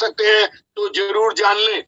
सकते हैं तो जरूर जान लें,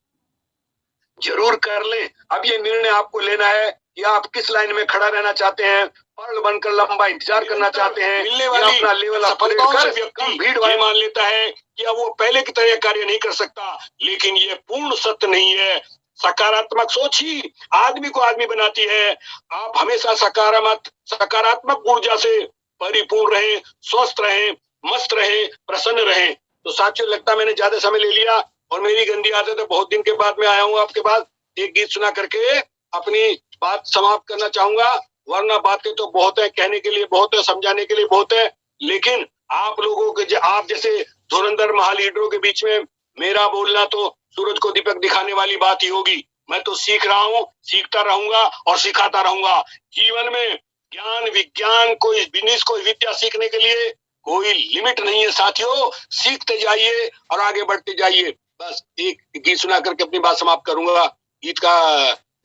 जरूर कर लें। अब ये निर्णय आपको लेना है कि आप किस लाइन में खड़ा रहना चाहते हैं, पर्ल बनकर लंबा इंतजार करना चाहते हैं, मिलने वाली अपना लेवल अपग्रेड कर कम भीड़ भाड़ मान लेता है कि अब वो पहले की तरह कार्य नहीं कर सकता। लेकिन ये पूर्ण सत्य नहीं है। सकारात्मक सोच ही आदमी को आदमी बनाती है। आप हमेशा सकारात्मक ऊर्जा से परिपूर्ण रहे, स्वस्थ रहे, मस्त रहे, प्रसन्न रहे। तो साथियों, लगता मैंने ज्यादा समय ले लिया और मेरी गंदी आदत है, बहुत दिन के बाद मैं आया हूँ आपके पास। एक गीत सुना करके अपनी बात समाप्त करना चाहूंगा, वरना बातें तो बहुत है, कहने के लिए बहुत है, समझाने के लिए बहुत है, लेकिन आप लोगों के आप जैसे धुरंधर महालीडरों के बीच में मेरा बोलना तो सूरज को दीपक दिखाने वाली बात ही होगी। मैं तो सीख रहा हूँ, सीखता रहूंगा और सिखाता रहूंगा। जीवन में ज्ञान विज्ञान कोई बिजनेस कोई विद्या सीखने के लिए कोई लिमिट नहीं है साथियों। सीखते जाइए और आगे बढ़ते जाइए। बस एक गीत सुना करके अपनी बात समाप्त करूंगा। गीत का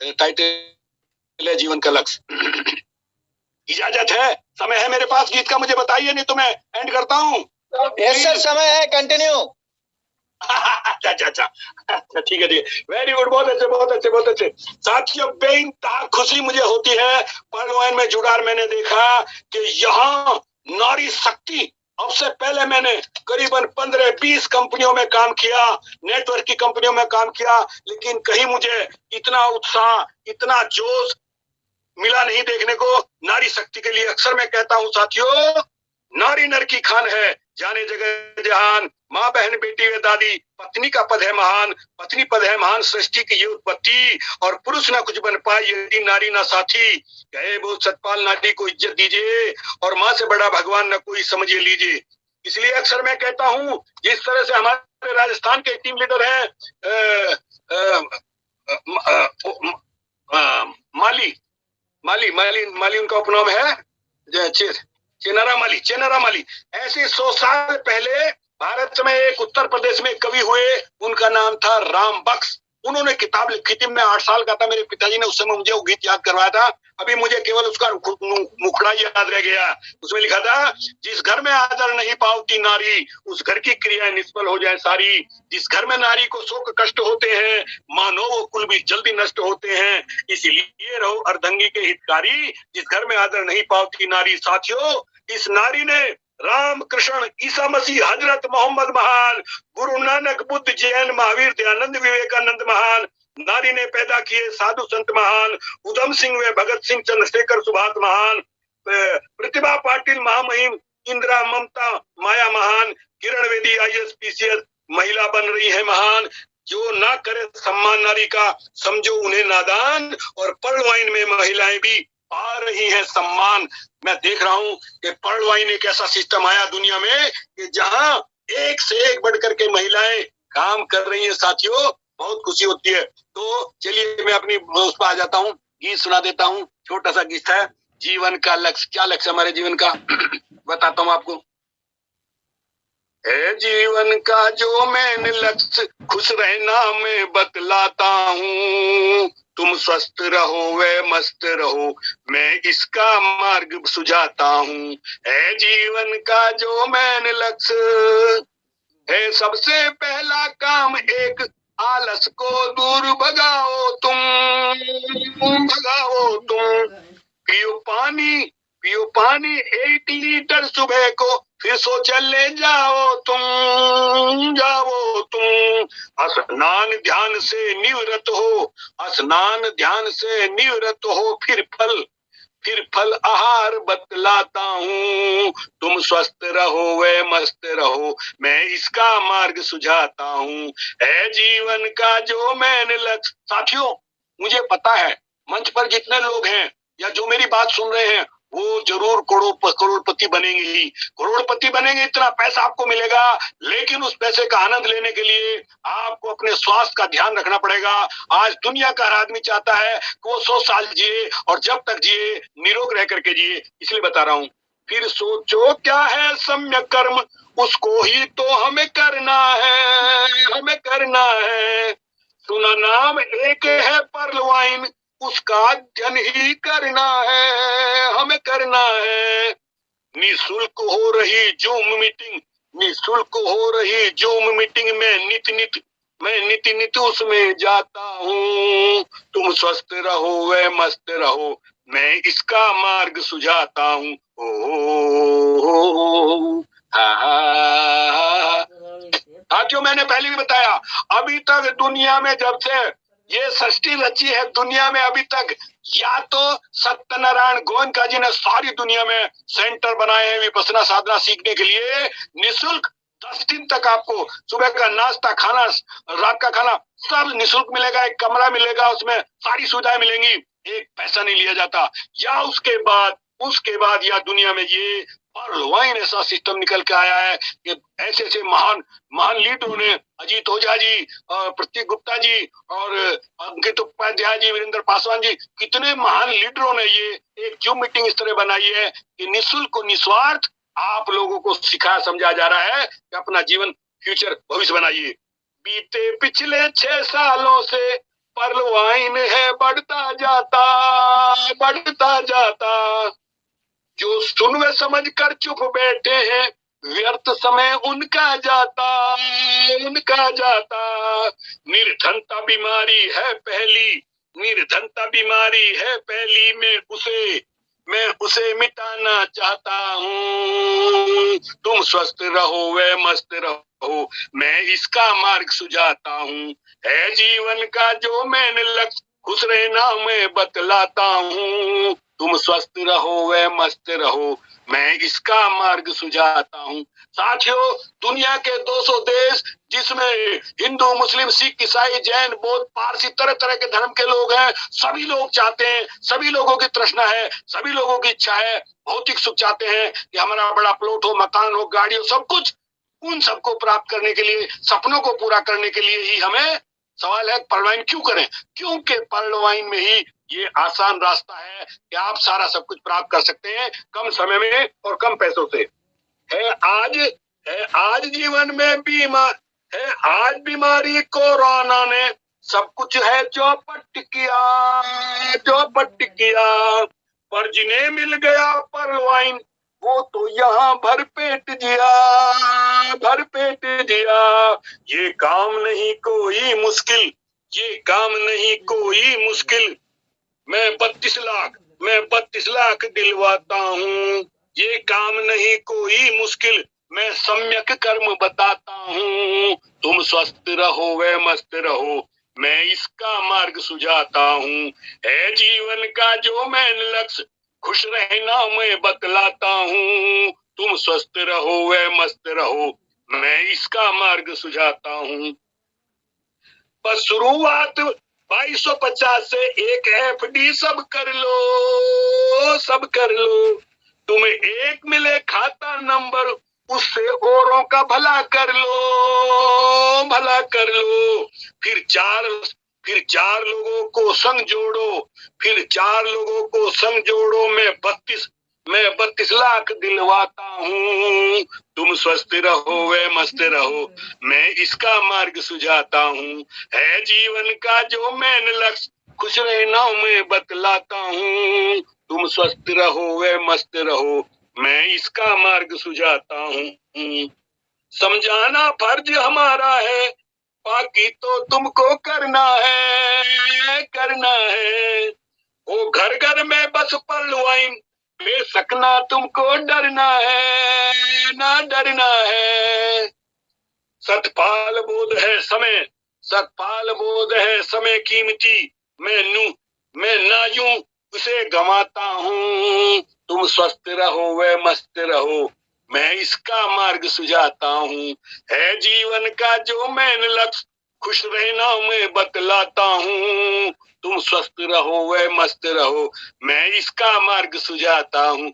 टाइटल है जीवन का लक्ष्य। इजाजत है, समय है मेरे पास गीत का, मुझे बताइए, नहीं तो मैं एंड करता हूँ। यस सर, समय है, कंटिन्यू। अच्छा, ठीक है। वेरी गुड, बहुत अच्छे बहुत अच्छे बहुत अच्छे। साथियों, बेइंतहा खुशी मुझे होती है पर्ल में जुड़ार मैंने देखा कि यहाँ नारी शक्ति। अब से पहले मैंने करीबन 15-20 कंपनियों में काम किया, नेटवर्क की कंपनियों में काम किया, लेकिन कहीं मुझे इतना उत्साह, इतना जोश मिला नहीं देखने को नारी शक्ति के लिए। अक्सर मैं कहता हूँ साथियों, नारी नर की खान है, जाने जगह जहान, माँ बहन बेटी व दादी, पत्नी का पद है महान, पत्नी पद है महान, सृष्टि की ये उत्पत्ति, और पुरुष ना कुछ बन पाए यदि नारी ना साथी। कहे वो सतपाल नारी को इज्जत दीजिए, और माँ से बड़ा भगवान न कोई समझिए लीजिए। इसलिए अक्सर मैं कहता हूँ, जिस तरह से हमारे राजस्थान के टीम लीडर है माली उनका उपनाम है, चेनारा माली। ऐसे 100 साल पहले भारत में एक उत्तर प्रदेश में कवि हुए, उनका नाम था राम बख्श। उन्होंने किताब लिखी थी, मैं 8 साल का था, मेरे पिताजी ने उस समय मुझे वो गीत याद करवाया था। अभी मुझे केवल उसका मुखड़ा याद रह गया। उसमें लिखा था, जिस घर में आदर नहीं पाती नारी, उस घर की क्रियाएं निष्फल हो जाए सारी। जिस घर में नारी को शोक कष्ट होते हैं, मानो वो कुल भी जल्दी नष्ट होते हैं। इसलिए रहो अर्धंगी के हितकारी, जिस घर में आदर नहीं पाती नारी। साथियों, इस नारी ने राम कृष्ण ईसा मसीह हजरत मोहम्मद महान, गुरु नानक बुद्ध जैन महावीर दयानंद विवेकानंद महान, नारी ने पैदा किए साधु संत महान, उधम सिंह व भगत सिंह चंद्रशेखर सुभाष महान, प्रतिभा पाटिल महामहिम, इंदिरा ममता माया महान, किरण बेदी IAS PCS महिला बन रही है महान। जो ना करे सम्मान नारी का, समझो उन्हें नादान, और पर्ल में महिलाएं भी पा रही हैं सम्मान। मैं देख रहा हूं कि पर्ल एक ऐसा सिस्टम आया दुनिया में कि जहां एक से एक बढ़ करके महिलाएं काम कर रही हैं साथियों, बहुत खुशी होती है। तो चलिए मैं अपनी उस पर आ जाता हूँ, गीत सुना देता हूँ। छोटा सा गीत है, जीवन का लक्ष्य। क्या लक्ष्य हमारे जीवन का बताता हूँ आपको। है जीवन का जो मैंने लक्ष्य, खुश रहना मैं बतलाता हूँ। तुम स्वस्थ रहो व मस्त रहो, मैं इसका मार्ग सुझाता हूँ। है जीवन का जो मैंने लक्ष्य, है सबसे पहला काम एक, आलस को दूर भगाओ तुम, भगाओ तुम। पियो पानी 8 लीटर सुबह को, फिर सो चले जाओ तुम, जाओ तुम। स्नान ध्यान से निवृत्त हो, स्नान ध्यान से निवृत्त हो, फिर फल आहार बतलाता हूँ। तुम स्वस्थ रहो व मस्त रहो, मैं इसका मार्ग सुझाता हूँ। है जीवन का जो मैंने लक्ष्य। साथियों, मुझे पता है मंच पर जितने लोग हैं या जो मेरी बात सुन रहे हैं, वो जरूर करोड़पति बनेंगे ही, करोड़पति बनेंगे, इतना पैसा आपको मिलेगा। लेकिन उस पैसे का आनंद लेने के लिए आपको अपने स्वास्थ्य का ध्यान रखना पड़ेगा। आज दुनिया का हर आदमी चाहता है कि वो 100 साल जिए, और जब तक जिए निरोग रह करके जिए। इसलिए बता रहा हूँ, फिर सोचो क्या है सम्यक कर्म, उसको ही तो हमें करना है, हमें करना है। सुना नाम एक है पर्ल, उसका अध्ययन ही करना है, हमें करना है। निःशुल्क हो रही जूम मीटिंग, निःशुल्क हो रही जूम मीटिंग में नित नित उसमें जाता हूँ। तुम स्वस्थ रहो व मस्त रहो, मैं इसका मार्ग सुझाता हूँ। साथियों, मैंने पहले भी बताया, अभी तक दुनिया में जब से ये सृष्टि रची है, दुनिया में अभी तक या तो सत्यनारायण गोयनका जी ने सारी दुनिया में सेंटर बनाए हैं विपश्यना साधना सीखने के लिए। निःशुल्क 10 दिन तक आपको सुबह का नाश्ता, खाना, रात का खाना सब निःशुल्क मिलेगा। एक कमरा मिलेगा, उसमें सारी सुविधाएं मिलेंगी, एक पैसा नहीं लिया जाता। या उसके बाद या दुनिया में ये पर्ल वाइन ऐसा सिस्टम निकल के आया है कि ऐसे ऐसे महान लीडरों ने, अजीत ओझा जी, प्रतीक गुप्ता जी और अंकित उपाध्याय जी, वीरेंद्र पासवान जी, कितने महान लीडरों ने ये एक जूम मीटिंग इस तरह बनाई है कि निःशुल्क और निस्वार्थ आप लोगों को सिखाया समझा जा रहा है कि अपना जीवन, फ्यूचर, भविष्य बनाइए। बीते पिछले 6 सालों से पर्ल वाइन है बढ़ता जाता। जो सुन व समझ कर चुप बैठे हैं, व्यर्थ समय उनका जाता। निर्धनता बीमारी है पहली, मैं उसे मिटाना चाहता हूँ। तुम स्वस्थ रहो व मस्त रहो, मैं इसका मार्ग सुझाता हूँ। है जीवन का जो मैंने लक्ष्य, खुश रहना मैं बतलाता हूँ। तुम स्वस्थ रहो व मस्त रहो, मैं इसका मार्ग सुझाता हूँ। साथियों, दुनिया के 200 देश जिसमें हिंदू, मुस्लिम, सिख, ईसाई, जैन, बौद्ध, पारसी, तरह तरह के धर्म के लोग हैं, सभी लोग चाहते हैं, सभी लोगों की तृष्णा है, सभी लोगों की इच्छा है, भौतिक सुख चाहते हैं कि हमारा बड़ा प्लॉट हो, मकान हो, गाड़ी हो, सब कुछ। उन सबको प्राप्त करने के लिए, सपनों को पूरा करने के लिए ही हमें, सवाल है पर्ल वाइन क्यों करें? क्योंकि पर्ल वाइन में ही ये आसान रास्ता है कि आप सारा सब कुछ प्राप्त कर सकते हैं कम समय में और कम पैसों से। आज जीवन में आज बीमारी कोरोना ने सब कुछ है चौपट किया। पर जिन्हें मिल गया पर्ल वाइन, वो तो यहाँ भरपेट जिया। ये काम नहीं कोई मुश्किल, मैं 32 लाख दिलवाता हूँ। ये काम नहीं कोई मुश्किल, मैं सम्यक कर्म बताता हूँ। तुम स्वस्थ रहो व मस्त रहो, मैं इसका मार्ग सुझाता हूँ। है जीवन का जो मैंने लक्ष्य, खुश रहना मैं बतलाता हूँ। तुम स्वस्थ रहो व मस्त रहो, मैं इसका मार्ग सुझाता हूँ। बस शुरुआत 2250 से एक FD सब कर लो। तुम्हें एक मिले खाता नंबर, उससे औरों का भला कर लो। फिर चार लोगों को संग जोड़ो, मैं 32 लाख दिलवाता हूँ। तुम स्वस्थ रहो व मस्त रहो, मैं इसका मार्ग सुझाता हूँ। है जीवन का जो मैंने लक्ष्य, खुश रहना मैं बतलाता हूँ। तुम स्वस्थ रहो व मस्त रहो, मैं इसका मार्ग सुझाता हूँ। समझाना फर्ज हमारा है, बाकी तो तुमको करना है। वो घर घर में बस पर्ल वाइन, बेशक ना तुमको डरना है। सतपाल बोध है समय कीमती, मैं ना यूं उसे गंवाता हूँ। तुम स्वस्थ रहो व मस्त रहो, मैं इसका मार्ग सुझाता हूँ। है जीवन का जो मैंने लक्ष्य, खुश रहना मैं बतलाता हूँ। तुम स्वस्थ रहो व मस्त रहो, मैं इसका मार्ग सुझाता हूँ।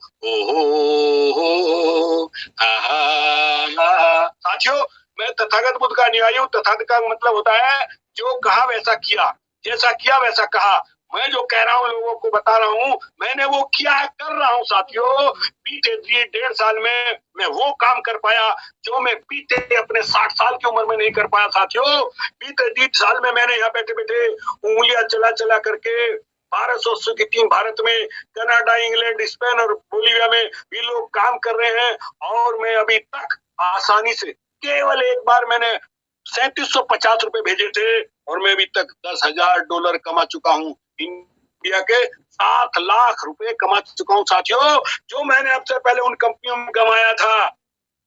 साथियों, मैं तथागत बुद्ध का अनुयायी हूँ। तथागत का मतलब होता है जो कहा वैसा किया, जैसा किया वैसा कहा। मैं जो कह रहा हूँ लोगों को बता रहा हूँ, मैंने वो किया है, कर रहा हूँ। साथियों, बीते 1.5 साल में मैं वो काम कर पाया जो मैं बीते अपने 60 साल की उम्र में नहीं कर पाया। साथियों, बीते 1.5 साल में मैंने यहाँ बैठे बैठे उंगलियां चला करके 1200 की टीम भारत में, कनाडा, इंग्लैंड, स्पेन और बोलिविया में भी लोग काम कर रहे हैं। और मैं अभी तक आसानी से। केवल एक बार मैंने 3750 रुपए भेजे थे और मैं अभी तक $10,000 कमा चुका हूँ। इंडिया के 7 लाख रुपए कमा चुका हूँ साथियों। जो मैंने अब से पहले उन कंपनियों में कमाया था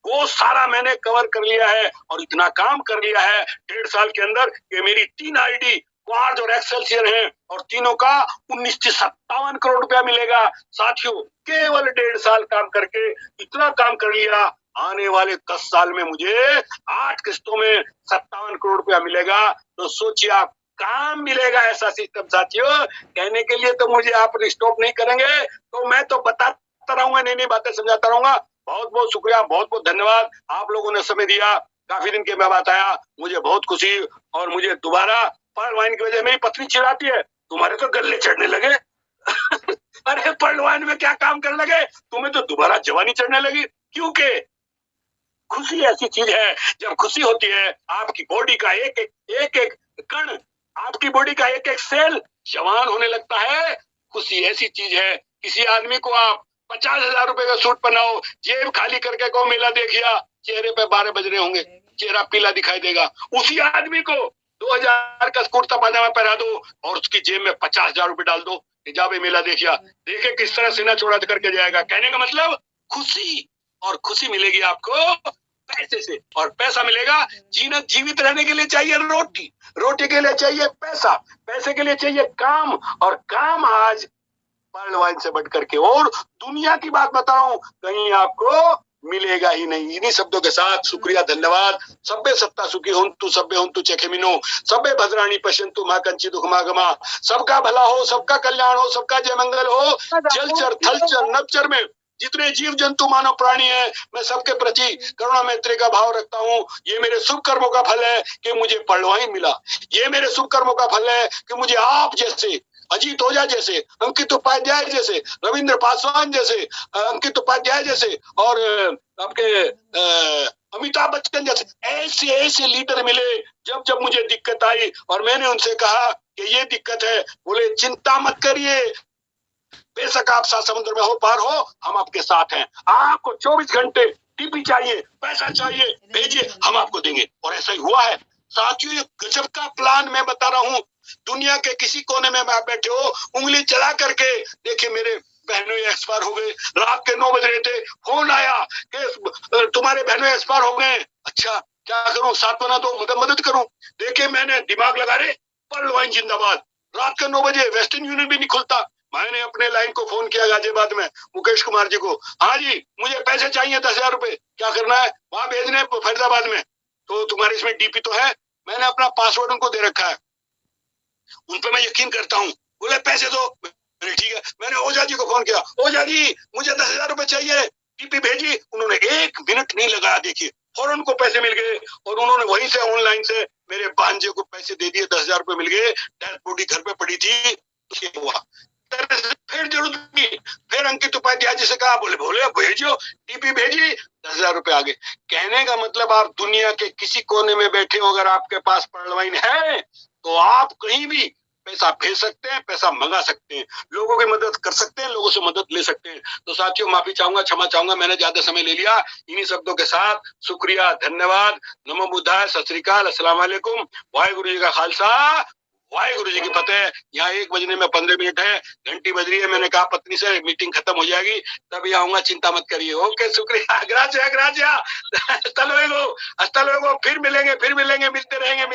वो सारा मैंने कवर कर लिया है और इतना काम कर लिया है 1.5 साल के अंदर कि मेरी 3 आईडी क्वार्ज और एक्सेलसियर है और तीनों का 1957 करोड़ रुपया मिलेगा साथियों। केवल 1.5 साल काम करके इतना काम कर लिया। आने वाले 10 साल में मुझे 8 किस्तों में 57 करोड़ रुपया मिलेगा। तो सोचिए आप, काम मिलेगा ऐसा सिस्टम साथियों। कहने के लिए तो मुझे आप स्टॉप नहीं करेंगे तो मैं तो बताता रहूंगा, नई नई बातें समझाता रहूंगा। बहुत बहुत शुक्रिया, बहुत बहुत धन्यवाद। आप लोगों ने समय दिया, काफी दिन के बाद आया, मुझे बहुत खुशी। और मुझे दोबारा पर्ल वाइन की वजह मेरी पत्नी चिढ़ाती है, तुम्हारे तो गले चढ़ने लगे। अरे पर्ल वाइन में क्या काम करने लगे, तुम्हें तो दोबारा जवानी चढ़ने लगी। क्योंकि खुशी ऐसी चीज है, जब खुशी होती है आपकी बॉडी का एक एक कण, आपकी बॉडी का एक एक सेल जवान होने लगता है। खुशी ऐसी चीज है, किसी आदमी को आप 50,000 रुपए का सूट पहनाओ, जेब खाली करके को मेला देखिया, चेहरे पे 12 बज रहे होंगे, चेहरा पीला दिखाई देगा। उसी आदमी को 2,000 का कुर्ता पाजामा पहना दो और उसकी जेब में 50,000 रुपए डाल दो, जाबे मेला देखिया, देखे किस तरह सीना चौड़ा करके जाएगा। कहने का मतलब खुशी, और खुशी मिलेगी आपको पैसे से, और पैसा मिलेगा। जीवित रहने के लिए चाहिए रोटी, रोटी के लिए चाहिए पैसा, पैसे के लिए चाहिए काम, और काम आज पर्ल वाइन से बढ़ करके और दुनिया की बात बताऊं कहीं आपको मिलेगा ही नहीं। इन्हीं शब्दों के साथ शुक्रिया, धन्यवाद। सब्बे सत्ता सुखी होन्तु सब्बे होन्तु चेखेमिनो, सब्बे भद्राणी पश्यन्तु मां कंची दुखमागमा। सबका भला हो, सबका कल्याण हो, सबका जय मंगल हो। जलचर थलचर नभचर में जितने जीव जंतु मानव प्राणी है, मैं सबके प्रति करुणा मैत्री का भाव रखता हूँ। ये मेरे शुभ कर्मों का फल है कि मुझे पर्ल वाइन मिला। ये मेरे शुभ कर्मों का फल है कि मुझे आप जैसे, अजीत ओझा जैसे, अंकित उपाध्याय जैसे, रविंद्र पासवान जैसे, अंकित उपाध्याय जैसे, और आपके अमिताभ बच्चन जैसे ऐसे ऐसे लीडर मिले। जब जब मुझे दिक्कत आई और मैंने उनसे कहा कि ये दिक्कत है, बोले चिंता मत करिए, बेशक आप 7 समुद्र में हो, पार हो, हम आपके साथ हैं। आपको 24 घंटे टीपी चाहिए, पैसा चाहिए, भेजिए, हम आपको देंगे। और ऐसा ही हुआ है साथियों। ये गजब का प्लान मैं बता रहा हूँ। दुनिया के किसी कोने में आप बैठे हो, उंगली चला करके देखिए, मेरे बहनों एक्सपायर हो गए, रात के 9 बज रहे थे, फोन आया कि तुम्हारे बहनों एक्सपायर हो गए। अच्छा क्या करूं, साथ बना दो, मदद करूं। देखिए मैंने दिमाग लगा रहे, पर्ल वाइन जिंदाबाद। रात के 9 बजे वेस्टर्न यूनियन भी नहीं खुलता। मैंने अपने लाइन को फोन किया गाजियाबाद में, मुकेश कुमार जी को, हाँ जी मुझे पैसे चाहिए 10,000 रुपए, क्या करना है, वहां भेजने फरीदाबाद में। तो तुम्हारे इसमें डीपी तो है, मैंने अपना पासवर्ड उनको दे रखा है, उन पर मैं यकीन करता हूँ। बोले पैसे दो, ठीक है। मैंने ओझा जी को फोन किया, ओझा जी मुझे 10,000 रुपए चाहिए, टीपी भेजी। उन्होंने 1 मिनट नहीं लगाया, देखिए और उनको पैसे मिल गए। और उन्होंने वहीं से ऑनलाइन से मेरे भांजे को पैसे दे दिए, 10,000 रुपए मिल गए। डेड बॉडी घर पे पड़ी थी, तो हुआ। फिर जरूरत की, फिर अंकित उपाध्याय जी से कहा, बोले भेजो, टीपी भेजी, 10,000 रुपए आ गए। कहने का मतलब आप दुनिया के किसी कोने में बैठे हो, अगर आपके पास पर्ल वाइन है तो आप कहीं भी पैसा भेज सकते हैं, पैसा मंगा सकते हैं, लोगों की मदद कर सकते हैं, लोगों से मदद ले सकते हैं। तो साथियों माफी चाहूंगा, क्षमा चाहूंगा, मैंने ज्यादा समय ले लिया। इन्हीं शब्दों के साथ शुक्रिया, धन्यवाद, नमो बुद्धाय, सत श्री अकाल, अस्सलाम वालेकुम, वाहिगुरु जी का खालसा, वाहिगुरु जी की फतेह। यहाँ 1 बजने में 15 मिनट है, घंटी बज रही है। मैंने कहा पत्नी से मीटिंग खत्म हो जाएगी तभी आऊंगा, चिंता मत करिए। ओके, शुक्रिया, ग्राजिया। हasta luego, फिर मिलेंगे, मिलते रहेंगे।